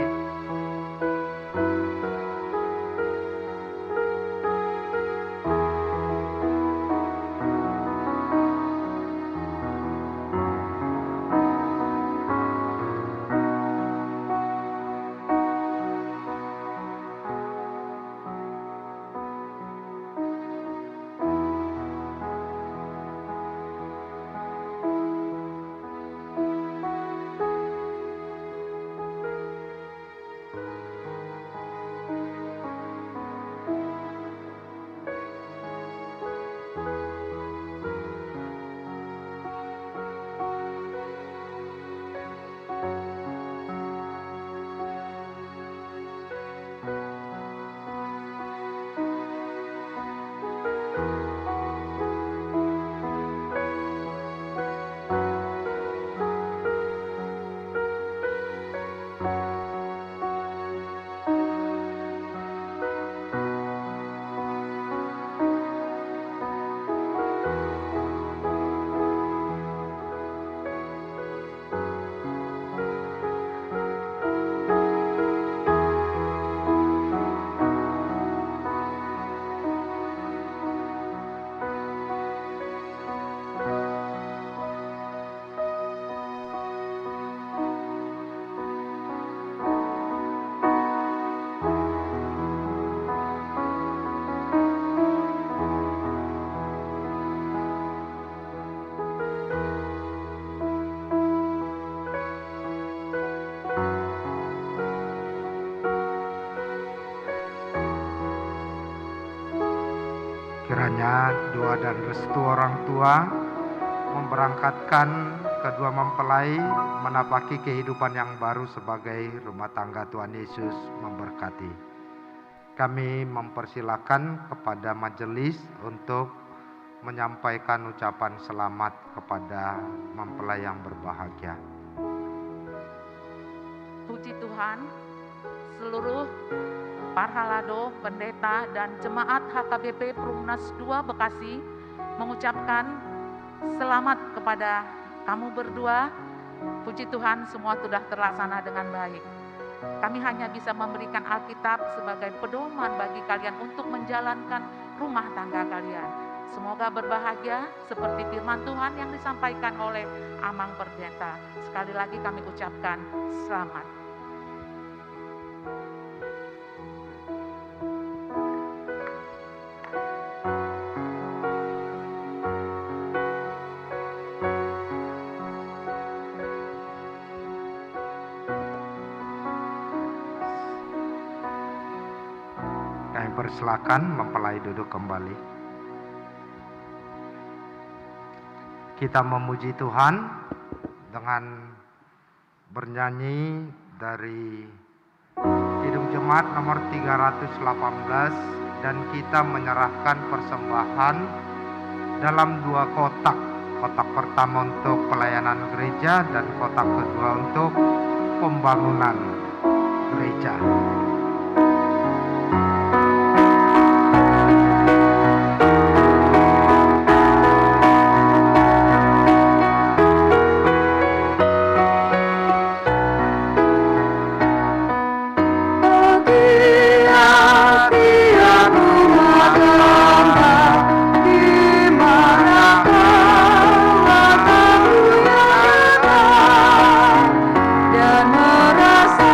Kiranya doa dan restu orang tua memberangkatkan kedua mempelai menapaki kehidupan yang baru sebagai rumah tangga. Tuhan Yesus memberkati. Kami mempersilakan kepada majelis untuk menyampaikan ucapan selamat kepada mempelai yang berbahagia. Puji Tuhan, seluruh Parhalado, pendeta, dan jemaat HKBP Perumnas 2 Bekasi mengucapkan selamat kepada kamu berdua. Puji Tuhan, semua sudah terlaksana dengan baik. Kami hanya bisa memberikan Alkitab sebagai pedoman bagi kalian untuk menjalankan rumah tangga kalian. Semoga berbahagia seperti firman Tuhan yang disampaikan oleh Amang Pendeta. Sekali lagi kami ucapkan selamat. Kami persilakan mempelai duduk kembali. Kita memuji Tuhan dengan bernyanyi dari Kidung Jemaat nomor 318, dan kita menyerahkan persembahan dalam 2 kotak. Kotak pertama untuk pelayanan gereja dan kotak kedua untuk pembangunan gereja. Dan merasa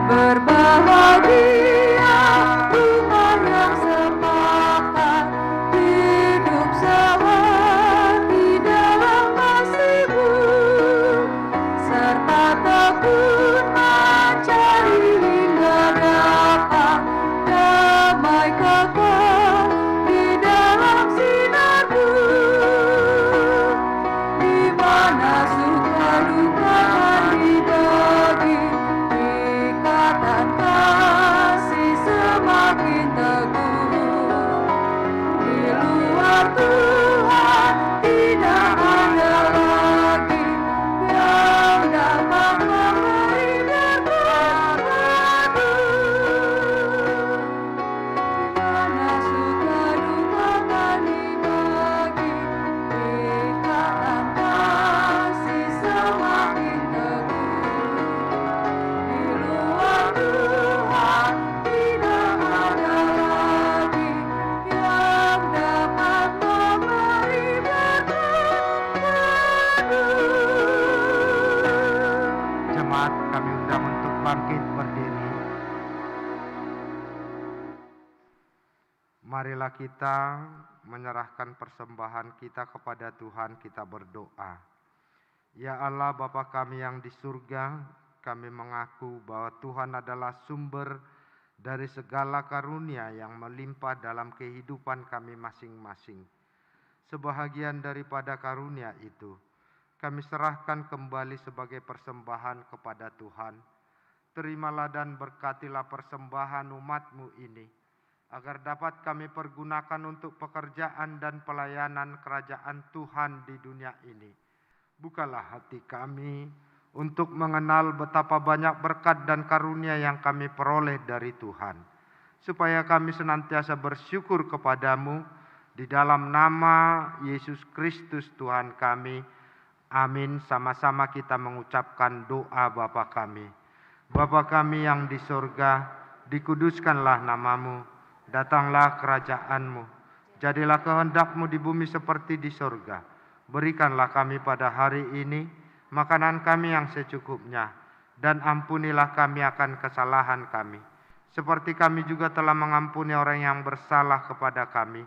Berbahagia umat yang sepakat hidup sehati dalam kasih-Mu, serta tekun mencari hingga dapat damai kekal di dalam sinar-Mu, di mana suka duka akan dibagi, ikatan kasih semakin teguh. Di luar Tuhan tidak ada lagi yang dapat memberi berkat penuh. Di mana suka duka akan dibagi, ikatan kasih semakin teguh. Di luar Tuhan tidak ada lagi yang dapat memberi berkat penuh. Jemaat, kami undang untuk bangkit berdiri. Marilah kita menyerahkan persembahan kita kepada Tuhan, kita berdoa. Ya Allah Bapa kami yang di surga, kami mengaku bahwa Tuhan adalah sumber dari segala karunia yang melimpah dalam kehidupan kami masing-masing. Sebahagian daripada karunia itu, kami serahkan kembali sebagai persembahan kepada Tuhan. Terimalah dan berkatilah persembahan umat-Mu ini, agar dapat kami pergunakan untuk pekerjaan dan pelayanan kerajaan Tuhan di dunia ini. Bukalah hati kami untuk mengenal betapa banyak berkat dan karunia yang kami peroleh dari Tuhan, supaya kami senantiasa bersyukur kepadamu di dalam nama Yesus Kristus Tuhan kami. Amin. Sama-sama kita mengucapkan doa Bapa kami. Bapa kami yang di surga, dikuduskanlah namamu, datanglah kerajaan-Mu, jadilah kehendak-Mu di bumi seperti di surga. Berikanlah kami pada hari ini makanan kami yang secukupnya, dan ampunilah kami akan kesalahan kami, seperti kami juga telah mengampuni orang yang bersalah kepada kami.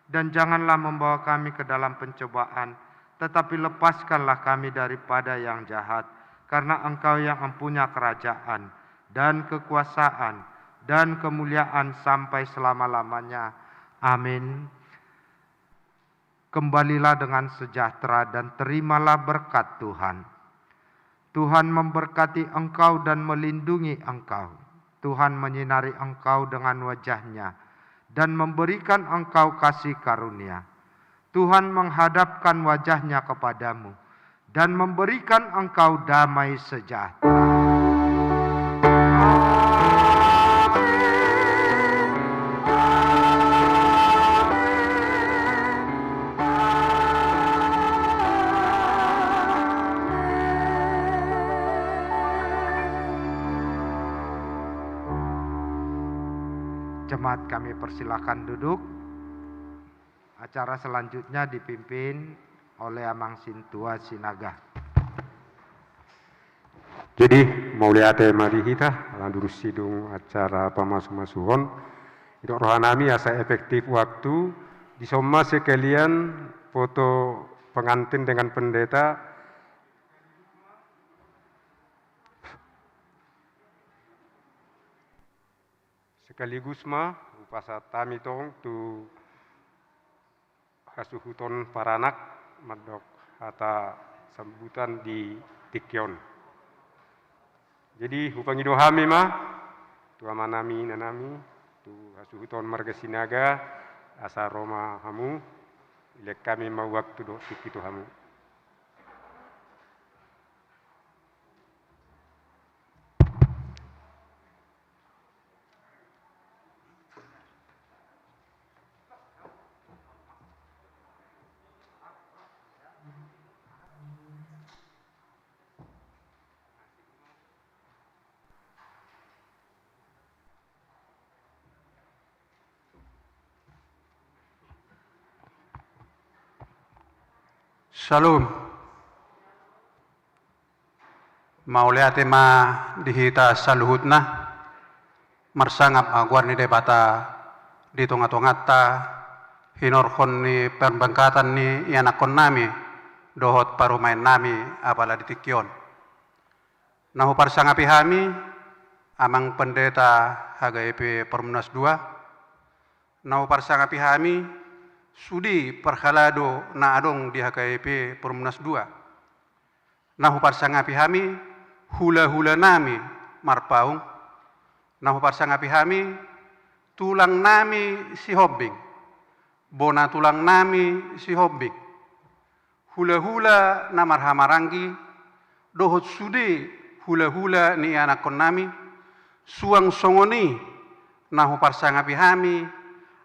Dan janganlah membawa kami ke dalam pencobaan, tetapi lepaskanlah kami daripada yang jahat, karena Engkau yang mempunyai kerajaan dan kekuasaan dan kemuliaan sampai selama-lamanya. Amin. Kembalilah dengan sejahtera dan terimalah berkat Tuhan. Tuhan memberkati engkau dan melindungi engkau. Tuhan menyinari engkau dengan wajah-Nya dan memberikan engkau kasih karunia. Tuhan menghadapkan wajah-Nya kepadamu dan memberikan engkau damai sejahtera. Jemaat kami persilakan duduk. Acara selanjutnya dipimpin oleh Amang Sintua Sinaga. Jadi mauliate mari kita landur sidung acara pemasukan itu rohanami asa efektif waktu disoma sekalian foto pengantin dengan pendeta sekaligus mah upasa tamitong tu hasuhuton paranak madok hata sambutan di Tikyon. Jadi hupangi dohami mah tu amanami nanami tu hasuhuton marga sinaga asa Roma hamu ilek kami mau waktu do sikitu hamu. Shalom. Mauliate ma dihita saluhutna marsangap aguar ni debata di tonga-tongata hinorkon ni perbangkatan ni ianakon nami dohot parumain nami apala di tikyon. Nahu parsangapi hami amang pendeta HGP Perumnas 2 nahu parsangapi hami sudi perhalado na adong di HGP Perumnas 2 nahu parsangapi hami hula-hula nami marpaung nahu parsangapi hami tulang nami si hobbing bona tulang nami si hobbing hula-hula na marhamarangi dohot sudi hula-hula ni anakon nami suang songoni nahu parsangapi hami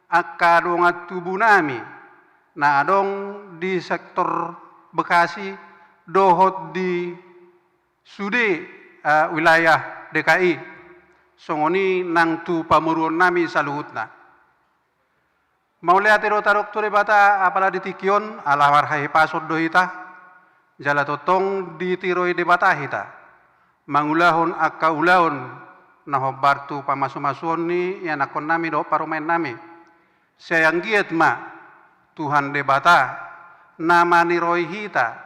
akadongat tubuh nami na adong di sektor Bekasi dohot di sudi wilayah DKI songoni nang tu pamuruan nami saluhutna maulea tero tarok tore bata apala di tikyon ala warhai pasod dohita jala totong di tiroi de bata hita mangulahon akka ulahon naho bartu pamasu-masuon ni yanakon nami do parumain nami sayang giat ma Tuhan de bata nama ni roi hita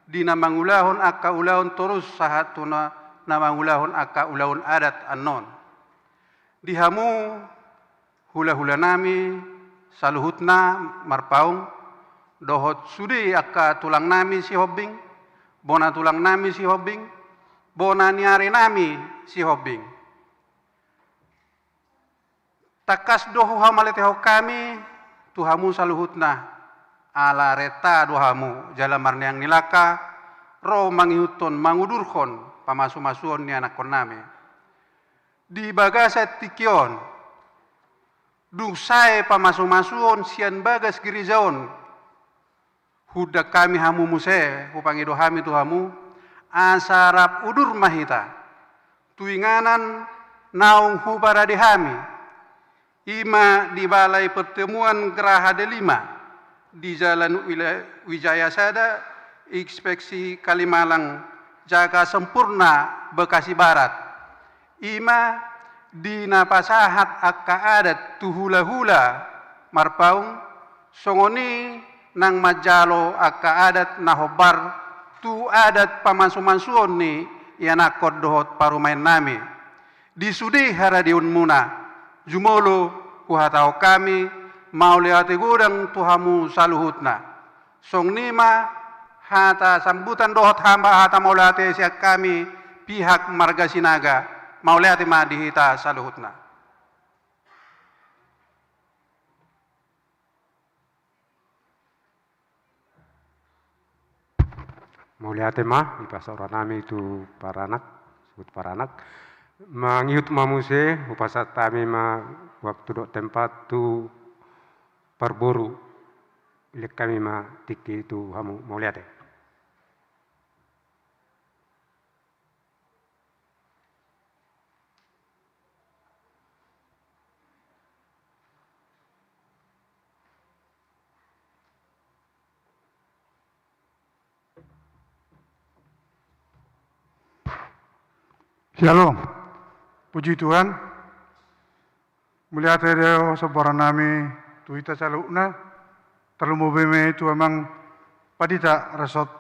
di namangulahon akka ulahon terus sahatuna namangulahon akka ulahon adat anon dihamu hula-hula nami saluhutna marpaung dohot sudi akka tulang nami si hobbing bona tulang nami si hobbing bona niari nami si hobbing takas doho hamaleteho kami tuhamu saluhutna ala reta dohamu jala marniang nilaka ro mangihuton mangudurkon pamasu-masuon ni anakon nami di bagasa tikyon dusai pamasu-masuon sian bagas girizaon hudak kami hamu muse hupangido hami tuhamu asarap udur mahita tuinganan naung hubara hami ima di balai pertemuan Geraha Delima di Jalan Wijaya Sada Inspeksi Kalimalang Jaga Sempurna Bekasi Barat ima di napasahat akka adat tu hula-hula marpaung songoni nang majalo akka adat nahobar tu adat pamansu-mansuon ni yanakod dohot parumain nami di sudi haradiun muna jumolo kuhatau kami mau leati gudang tuhamu saluhutna song nima hata sambutan dohot hamba hata mau leati siak kami pihak marga sinaga mau leati ma dihita saluhutna mau lihat ma ipasora nami itu paranak sebut paranak mangiut mamuse upasat kami ma waktu dok tempat tu perboru ilek kami ma tiki tu hamu mau lihat Shalom, puji Tuhan. Melihat ada sebarang nami tuita calukna, terlalu beme itu emang padita resort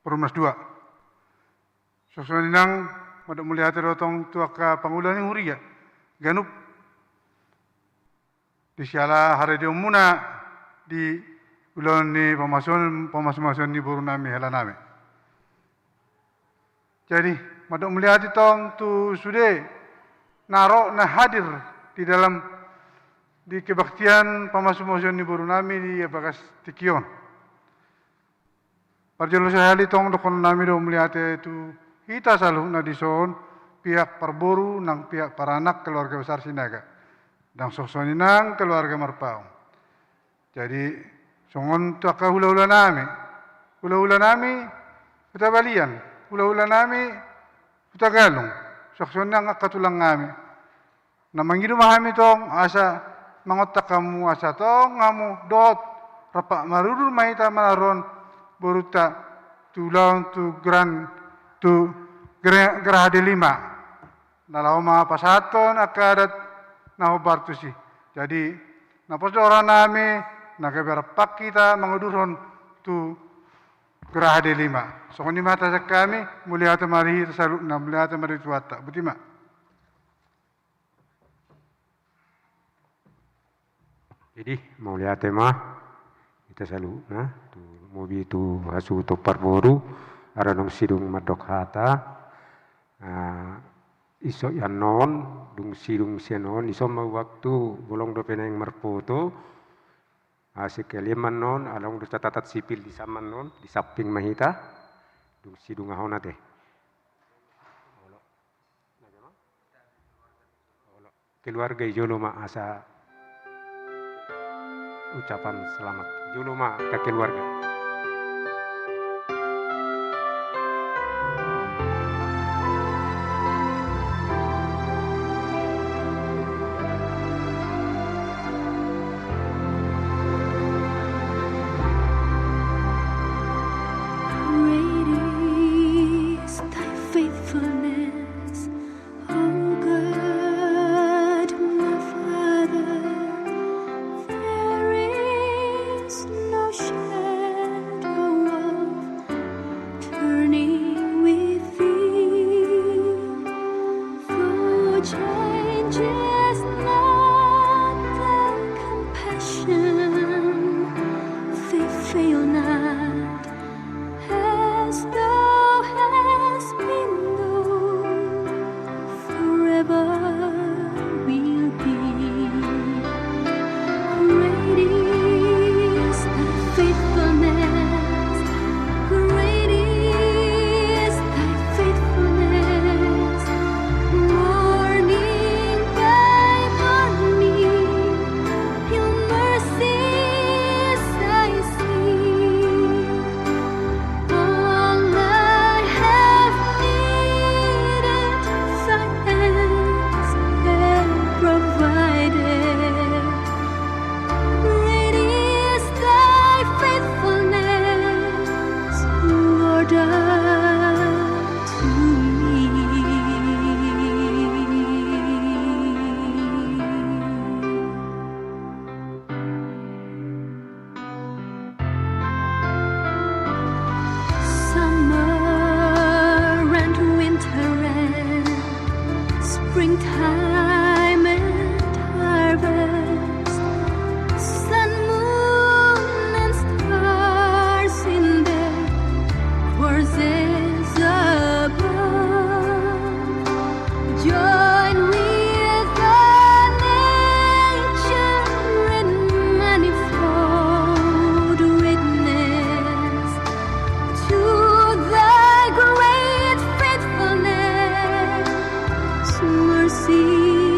Perumnas 2. Sesuai nang pada melihat ada tong tuaka pangulan yang huria, ganup di siala hari dia muna di ulon ni pemasukan ni buru nami hela nami. Jadi madok melihat itong tu sudah narok na hadir di dalam di kebaktian pamasu-masun ni buru nami di Bagas Tikyon. Parjolo sehali tong dokon nami do melihat itu kita selalu na dison pihak perboru nang pihak paranak keluarga besar Sinaga dan sosoni nang keluarga Marpaung. Jadi songon tu hula-hula nami kita balian hula-hula nami kita galong, sakson nang katulang ngami. Na mangidu mahami tong asa mangotak kamu asa tong ngamu dot rapak marudur mahita manaron boruta tu laun tu Geraha Delima nalauma pasaton akadat nahubartusi. Jadi napos orang nami nakaberpak kita mengudurun tu geraha delima. Sokoni mata kami mulia tamari tersaluk na mulia tamari tuata. Butima. Jadi mulia tema kita saluk na tu mobi tu hasu tu parboru aranong sidung madok hata iso yanon dung sidung sianon iso mau waktu bolong do peneng merpoto asik keliman non along do catatan sipil di saman non di samping mahita dung sidung ahona teh keluarga jolo ma asa ucapan selamat jolo ma ke keluarga. Springtime and harvest, sun, moon, and stars in their courses above. Join with the nature in manifold witness to the great faithfulness, mercy.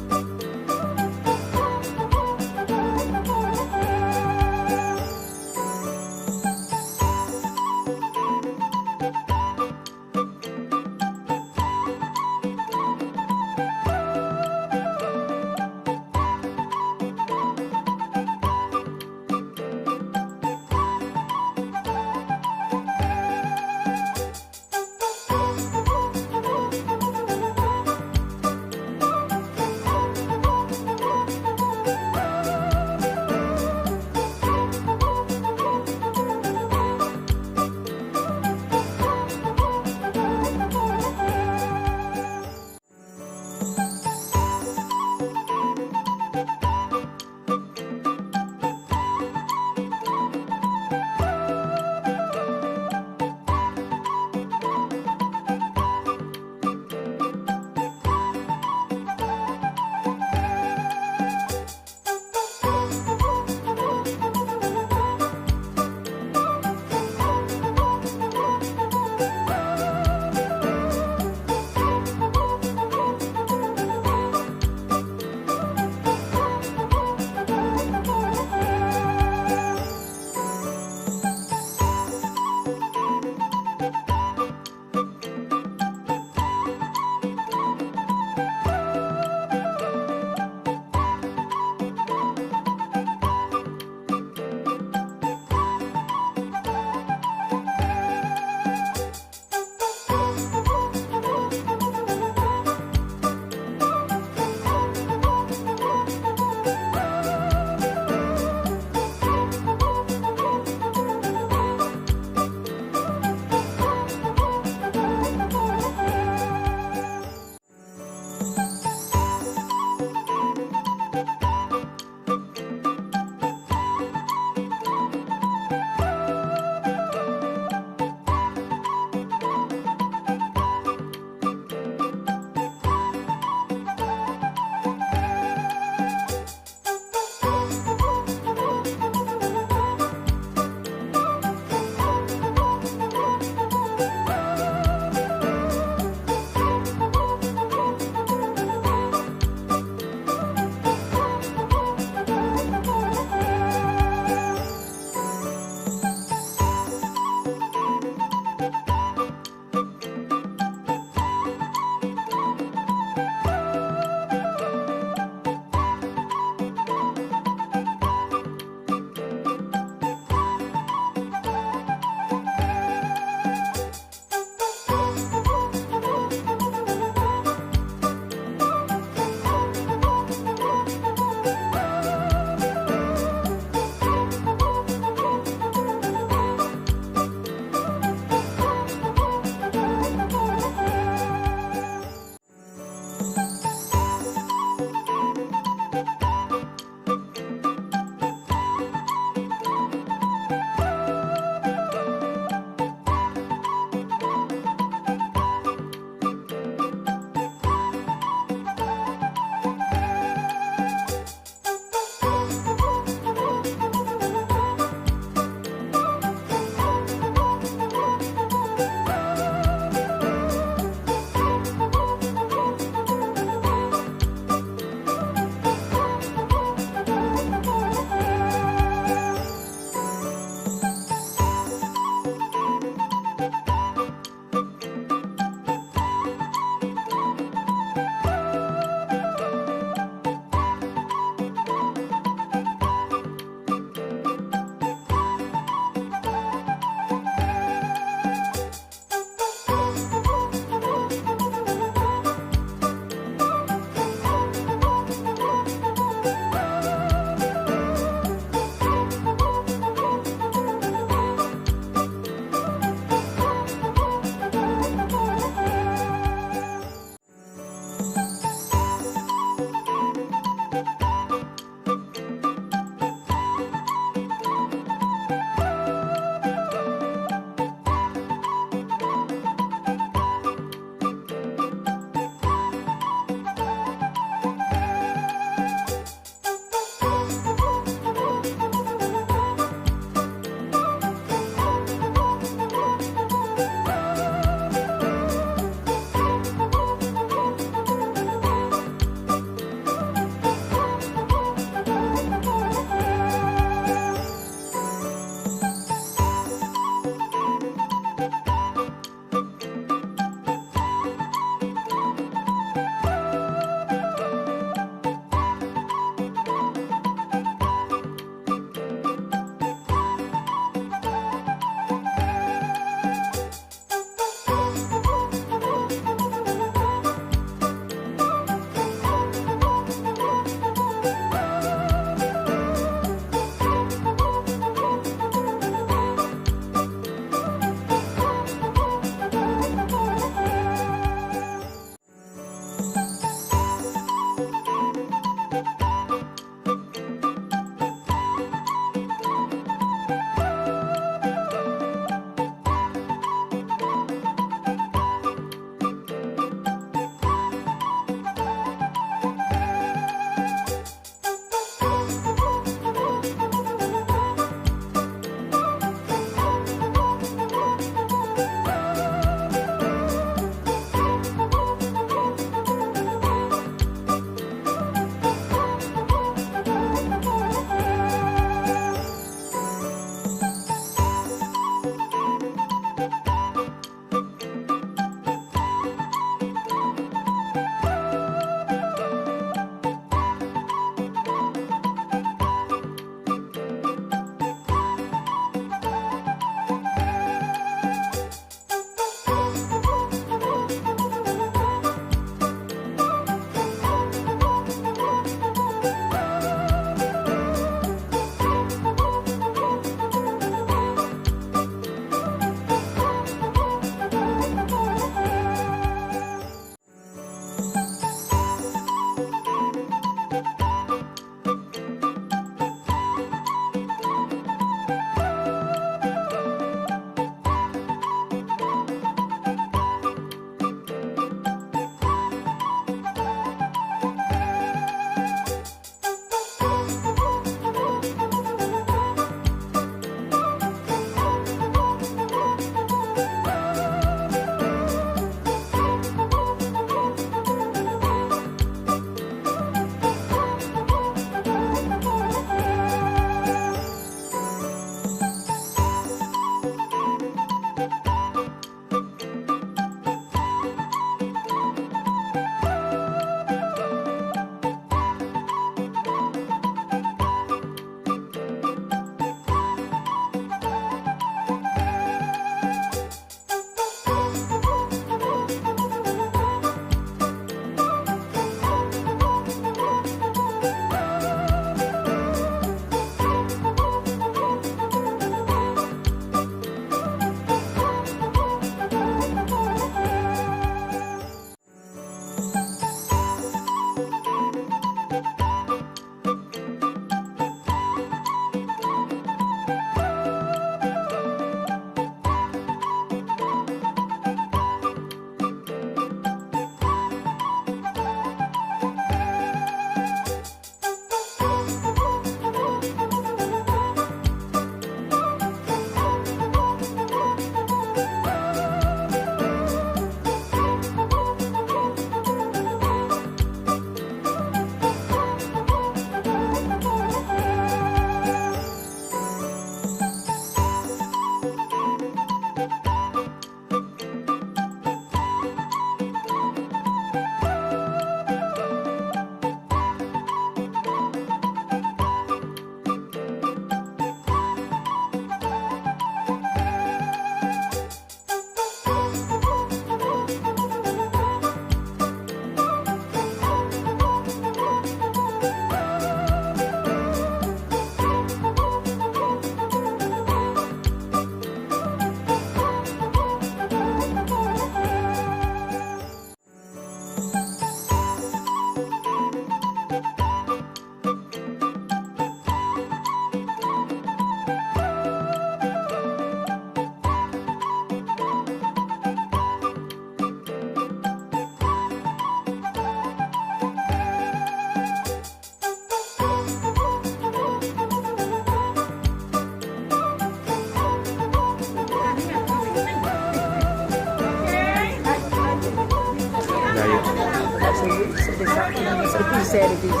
Bisa di situ.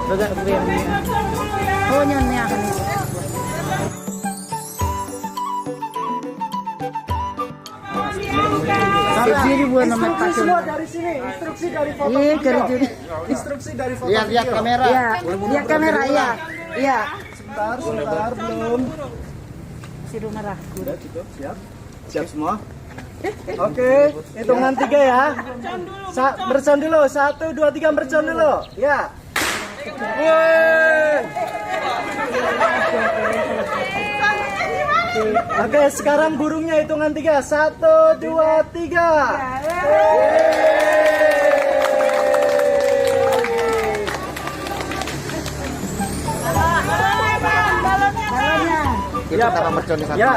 Bagak berani. Oh nyonya kan itu. Jadi buat nama Instruksi semua dari sini, instruksi dari foto Iya, video. Instruksi dari foto Lihat video. kamera. Iya, lihat kamera ya. Iya. Sebentar, belum. Siru merah. Sudah cukup, siap. Siap semua? Oke, hitungan 3 ya. Mercon dulu, 1, 2, 3 mercon dulu. Ya. Woi. Oke, sekarang burungnya hitungan 3. 1, 2, 3. Balonnya. Ya, mercon di sana. Ya,